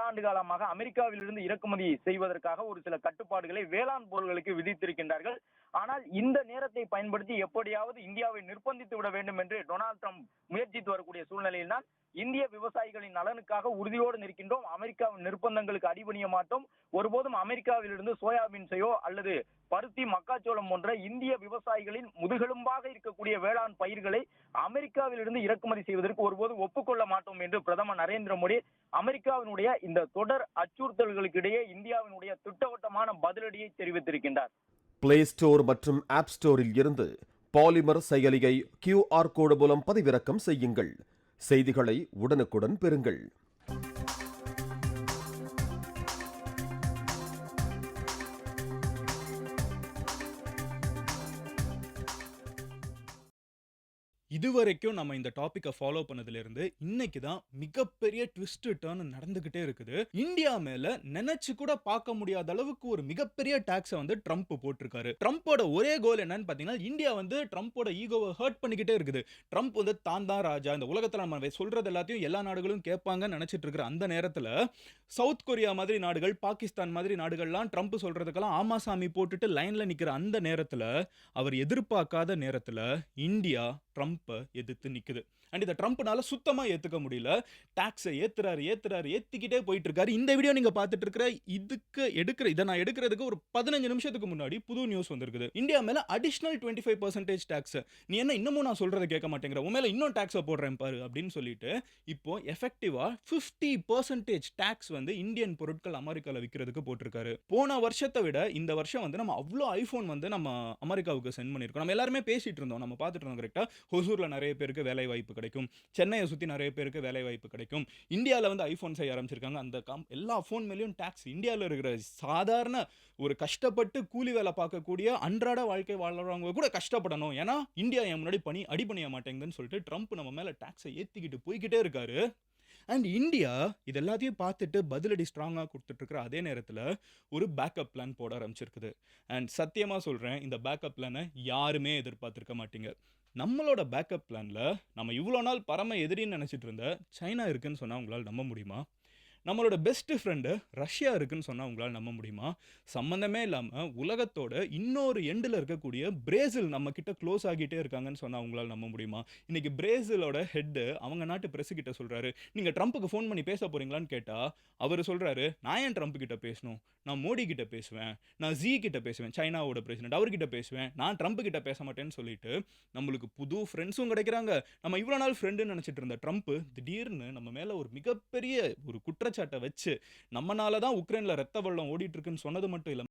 ஆண்டு காலமாக அமெரிக்காவிலிருந்து இறக்குமதி செய்வதற்காக ஒரு சில கட்டுப்பாடுகளை வேளாண் பொருட்களுக்கு விதித்திருக்கின்றார்கள். ஆனால் இந்த நேரத்தை பயன்படுத்தி எப்படியாவது இந்தியாவை நிர்பந்தித்து விட வேண்டும் என்று டொனால்டு ட்ரம்ப் முயற்சித்து வரக்கூடிய சூழ்நிலையில் தான் இந்திய விவசாயிகளின் நலனுக்காக உறுதியோடு நிற்கின்றோம், அமெரிக்காவின் நிர்பந்தங்களுக்கு அடிபணிய மாட்டோம், ஒருபோதும் அமெரிக்காவிலிருந்து சோயாபீன்ஸையோ அல்லது பருத்தி, மக்காச்சோளம் போன்ற இந்திய விவசாயிகளின் முதுகெலும்பாக இருக்கக்கூடிய வேளாண் பயிர்களை அமெரிக்காவிலிருந்து இறக்குமதி செய்வதற்கு ஒருபோது ஒப்புக்கொள்ள மாட்டோம் என்று பிரதமர் நரேந்திர மோடி அமெரிக்காவினுடைய இந்த தொடர் அச்சுறுத்தல்களுக்கு இடையே இந்தியாவினுடைய திட்டவட்டமான பதிலடியை தெரிவித்திருக்கின்றார். பிளே ஸ்டோர் மற்றும் ஆப் ஸ்டோரில் இருந்து பாலிமர் செயலியை QR கோடு மூலம் பதிவிறக்கம் செய்யுங்கள். செய்திகளை உடனுக்குடன் பெறுங்கள். இதுவரைக்கும் நம்ம இந்த டாபிக்கை ஃபாலோ பண்ணதுலேருந்து இன்னைக்கு தான் மிகப்பெரிய ட்விஸ்ட் டர்ன் நடந்துகிட்டே இருக்குது. இந்தியா மேல நினைச்சு கூட பார்க்க முடியாத அளவுக்கு ஒரு மிகப்பெரிய டாக்ஸை வந்து ட்ரம்ப் போட்டிருக்காரு. ட்ரம்போட ஒரே கோல் என்னன்னு பார்த்தீங்கன்னா, இந்தியா வந்து ட்ரம்போட ஈகோவை ஹர்ட் பண்ணிக்கிட்டே இருக்குது. ட்ரம்ப் வந்து தான் தான் ராஜா, இந்த உலகத்தில் நம்ம சொல்றது எல்லாத்தையும் எல்லா நாடுகளும் கேட்பாங்கன்னு நினைச்சிட்டு இருக்கிற அந்த நேரத்தில் சவுத் கொரியா மாதிரி நாடுகள், பாகிஸ்தான் மாதிரி நாடுகள்லாம் ட்ரம்ப் சொல்றதுக்கெல்லாம் ஆமாசாமி போட்டுட்டு லைன்ல நிற்கிற அந்த நேரத்தில், அவர் எதிர்பார்க்காத நேரத்தில் இந்தியா ட்ரம்ப்பை எதிர்த்து நிக்குது. அண்ட் இதை ட்ரம்ப்னால சுத்தமா ஏத்துக்க முடியல. டாக்ஸை ஏத்திக்கிட்டே போயிட்டு இருக்காரு. இந்த வீடியோ நீங்க பார்த்துட்டு இருக்கிற இதை நான் எடுக்கிறதுக்கு ஒரு 15 நிமிஷத்துக்கு முன்னாடி புது நியூஸ் வந்திருக்குது. இந்தியா மேல அடிஷனல் 25% டாக்ஸ். நீ என்ன இன்னமும் நான் சொல்றதை கேட்க மாட்டேங்கிற, உன் மேல இன்னும் டாக்ஸை போடுறேன் பாரு அப்படின்னு சொல்லிட்டு இப்போ எஃபெக்டிவா 50% டாக்ஸ் வந்து இந்தியன் பொருட்கள் அமெரிக்கால விற்கிறதுக்கு போட்டிருக்காரு. போன வருஷத்தை விட இந்த வருஷம் வந்து நம்ம அவ்வளோ ஐபோன் வந்து நம்ம அமெரிக்காவுக்கு சென்ட் பண்ணியிருக்கோம். நம்ம எல்லாருமே பேசிட்டு இருந்தோம், நம்ம பார்த்துட்டு இருந்தோம். கரெக்டா ஹொசூர்ல நிறைய பேருக்கு வேலை வாய்ப்பு கிடைக்கும், சென்னையை சுற்றி நிறைய பேருக்கு வேலை வாய்ப்பு கிடைக்கும். இந்தியாவில் வந்து ஐஃபோன் செய்ய ஆரம்பிச்சிருக்காங்க. அந்த எல்லா ஃபோன் மேலேயும் டாக்ஸ். இந்தியாவில் இருக்கிற சாதாரண ஒரு கஷ்டப்பட்டு கூலி வேலை பார்க்கக்கூடிய அன்றாட வாழ்க்கை வாழ்றவங்க கூட கஷ்டப்படணும், ஏன்னா இந்தியா என் முன்னாடி அடிபணிய மாட்டேங்குதுன்னு சொல்லிட்டு ட்ரம்ப் நம்ம மேலே டாக்ஸை ஏற்றிக்கிட்டு போய்கிட்டே இருக்காரு. அண்ட் இந்தியா இது எல்லாத்தையும் பார்த்துட்டு பதிலடி ஸ்ட்ராங்காக கொடுத்துட்டு இருக்கிற அதே நேரத்தில் ஒரு பேக்கப் பிளான் போட ஆரம்பிச்சிருக்குது. அண்ட் சத்தியமாக சொல்கிறேன், இந்த பேக்கப் பிளானை யாருமே எதிர்பார்த்துருக்க மாட்டீங்க. நம்மளோட பேக்கப் பிளானில் நம்ம இவ்வளோ நாள் பரம எதிரின்னு நினச்சிட்டு இருந்த சைனா இருக்குன்னு சொன்னால் உங்களால் நம்ப முடியுமா? நம்மளோட பெஸ்ட் ஃப்ரெண்டு ரஷ்யா இருக்குன்னு சொன்னால் உங்களால் நம்ப முடியுமா? சம்மந்தமே இல்லாமல் உலகத்தோட இன்னொரு எண்டில் இருக்கக்கூடிய பிரேசில் நம்ம கிட்ட க்ளோஸ் ஆகிட்டே இருக்காங்கன்னு சொன்னால் உங்களால் நம்ப முடியுமா? இன்னைக்கு பிரேசிலோட ஹெட்டு அவங்க நாட்டு பிரஸ் கிட்ட சொல்கிறாரு, நீங்கள் ட்ரம்ப்புக்கு ஃபோன் பண்ணி பேச போறீங்களான்னு கேட்டால் அவர் சொல்கிறாரு, நான் ஏன் ட்ரம்ப் கிட்ட பேசணும், நான் மோடி கிட்ட பேசுவேன், நான் ஜி கிட்ட பேசுவேன், சைனாவோட பிரசிடென்ட் அவர்கிட்ட பேசுவேன், நான் ட்ரம்ப் கிட்ட பேச மாட்டேன்னு சொல்லிட்டு நம்மளுக்கு புது ஃப்ரெண்ட்ஸும் கிடைக்கிறாங்க. நம்ம இவ்வளோ நாள் ஃப்ரெண்டுன்னு நினச்சிட்டு இருந்த ட்ரம்ப் திடீர்னு நம்ம மேலே ஒரு மிகப்பெரிய ஒரு குற்றச்சாட்டை வச்சு நம்மனால தான் உக்ரைன்ல ரத்த வெள்ளம் ஓடிட்டு இருக்குன்னு சொன்னது மட்டும் இல்லை,